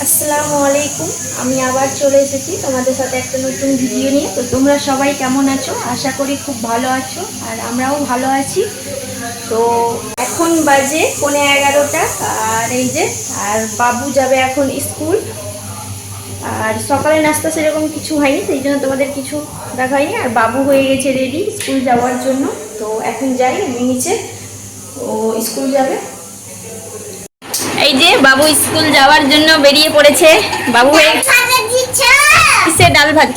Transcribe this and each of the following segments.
আসসালামু আলাইকুম। আমি আবার চলে এসেছি তোমাদের সাথে একটা নতুন ভিডিও নিয়ে। তো তোমরা সবাই কেমন আছো? আশা করি খুব ভালো আছো, আর আমরাও ভালো আছি। তো এখন বাজে 11:30, আর এই যে আর বাবু যাবে এখন স্কুল। আর সকালে নাস্তা সেরকম কিছু হয়নি, সেই জন্য তোমাদের কিছু দেখায়নি। আর বাবু হয়ে গেছে রেডি স্কুল যাওয়ার জন্য। তো এখন যাই আমি নিচে, ও স্কুল যাবে। এই যে বাবু স্কুল যাওয়ার জন্য বেরিয়ে পড়েছে। বাবু কিসে ডাল ভাজা?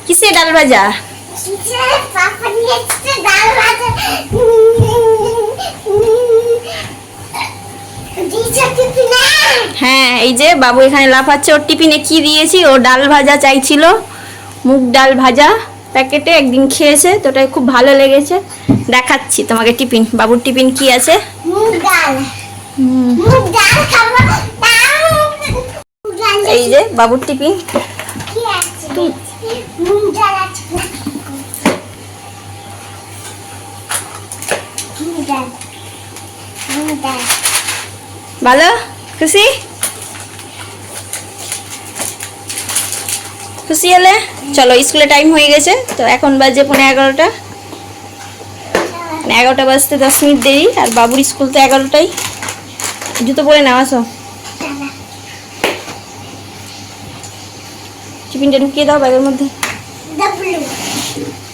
কিসে ডাল ভাজা? হ্যাঁ, এই যে বাবু এখানে লাফাচ্ছে। ওর টিফিনে কি দিয়েছি? ও ডাল ভাজা চাইছিল, মুগ ডাল ভাজা প্যাকেটে একদিন খেয়েছে, তো ওটাই খুব ভালো লেগেছে। দেখাচ্ছি তোমাকে টিফিন। বাবুর টিফিন কি আছে? মুগ ডাল। এই যে বাবুর টিফিন। ভালো? খুশি? খুশি হলে চলো, স্কুলে টাইম হয়ে গেছে। তো এখন বাজে 11:15। 11টা বাজতে 10 মিনিট দেরি। আর বাবুর স্কুল তো 11টায়। জুতো পরে নাও, আসো। টিফিনটা ঢুকিয়ে দাও ব্যাগের মধ্যে।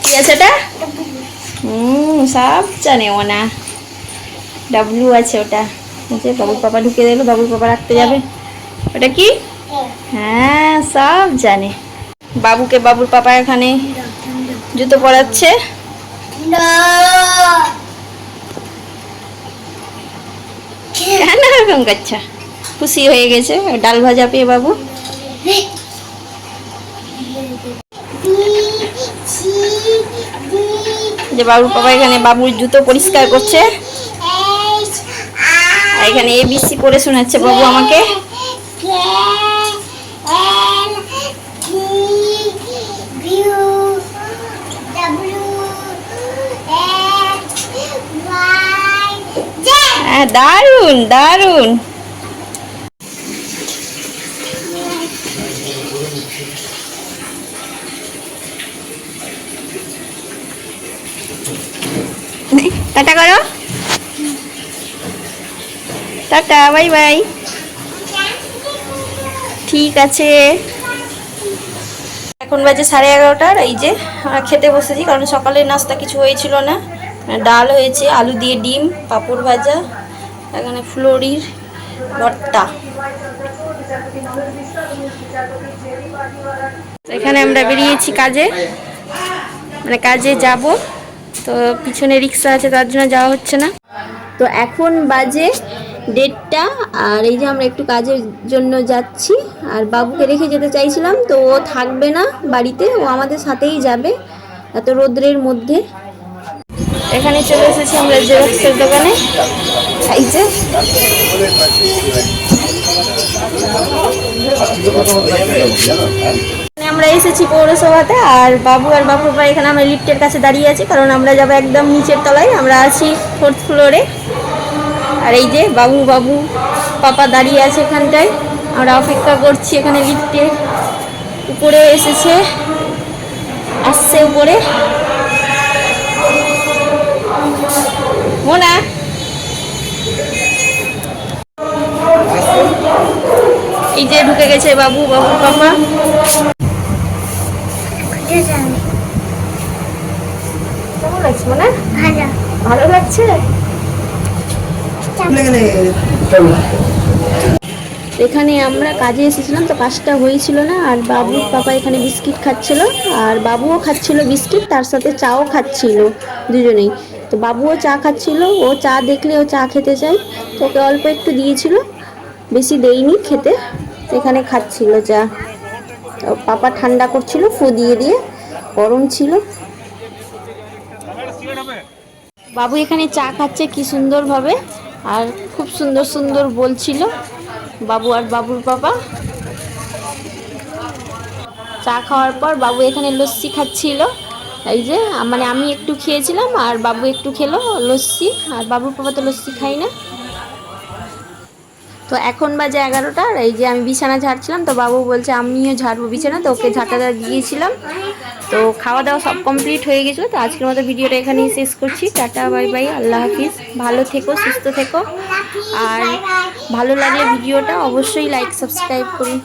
কি আছে এটা? সব জানে ও না। ডাব্লু আছে ওটা। বাবুর পাপা ঢুকিয়ে দিল, বাবুর পাপা রাখতে যাবে। ওটা কি? হ্যাঁ, সব জানে। বাবুকে বাবুর পাপা এখানে জুতো পরাচ্ছে। কেন এরকম করছে? খুশি হয়ে গেছে ডাল ভাজা পেয়ে বাবু। যে বাবুর পাপা এখানে বাবুর জুতো পরিষ্কার করছে। আর এখানে ABC পড়ে শোনাচ্ছে বাবু আমাকে। দারুন দারুন। টাটা করো, টাটা, বাই বাই। ঠিক আছে। এখন বাজে 11:30। এই যে আমরা খেতে বসেছি, কারণ সকালে নাস্তা কিছু হয়েছিল না। ডাল হয়েছে, আলু দিয়ে ডিম, পাঁপড় ভাজা, এখানে ফুলরির ভর্তা। এখানে আমরা বেরিয়েছি কাজে, মানে কাজে যাব। তো পিছনে রিক্সা আছে, তার জন্য যাওয়া হচ্ছে না। তো এখন বাজে 1:30। আর এই যে আমরা একটু কাজের জন্য যাচ্ছি। আর বাবুকে রেখে যেতে চাইছিলাম, তো ও থাকবে না বাড়িতে, ও আমাদের সাথেই যাবে এত রোদ্রের মধ্যে। এখানে চলে এসেছি আমরা জেরক্সের দোকানে। এই যে আমরা এসেছি পৌরসভাতে। আর বাবু আর বাবুর ভাই এখানে আমরা লিফটের কাছে দাঁড়িয়ে আছি, কারণ আমরা যাবো একদম নিচের তলায়। আমরা আছি 4th ফ্লোরে। আর এই যে বাবু বাবু পাপা দাঁড়িয়ে আছে এখানটায়, আমরা অপেক্ষা করছি। এখানে লিফটে উপরে এসেছে, আসছে উপরে। মোনা, এই যে ঢুকে গেছে বাবু বাবুর পাপা। কেমন লাগছে মোনা? ভালো লাগছে। এখানে আমরা কাজে এসেছিলাম, তো কাজটা হয়েছিল না। আর বাবুর পাপা এখানে বিস্কিট খাচ্ছিল, আর বাবুও খাচ্ছিল বিস্কিট, তার সাথে চাও খাচ্ছিল দুজনেই। তো বাবুও চা খাচ্ছিল, ও চা দেখলে ও চা খেতে চায়, তো ওকে অল্প একটু দিয়েছিল, বেশি দেইনি খেতে। এখানে খাচ্ছিল চা। পাপা ঠান্ডা করছিল ফু দিয়ে দিয়ে, গরম ছিল। বাবু এখানে চা খাচ্ছে কি সুন্দরভাবে, আর খুব সুন্দর সুন্দর বলছিল বাবু আর বাবুর পাপা। চা খাওয়ার পর বাবু এখানে লস্যি খাচ্ছিল। এই যে মানে আমি একটু খেয়েছিলাম আর বাবু একটু খেলো লস্যি, আর বাবুর পাপা তো লস্যি খাই না। তো এখন বাজে 11টা, আর এই যে আমি বিছানা ঝাড়ছিলাম, তো বাবু বলছে আমিও ঝাড়বো বিছানা, তো ওকে ঝাঁটা দিয়েছিলাম। তো খাওয়া দাওয়া সব কমপ্লিট হয়ে গেছিলো। তো আজকের মতো ভিডিওটা এখানেই শেষ করছি। টাটা বাই বাই, আল্লাহ হাফিজ। ভালো থেকো, সুস্থ থেকো, আর ভালো লাগলে ভিডিওটা অবশ্যই লাইক সাবস্ক্রাইব করুন।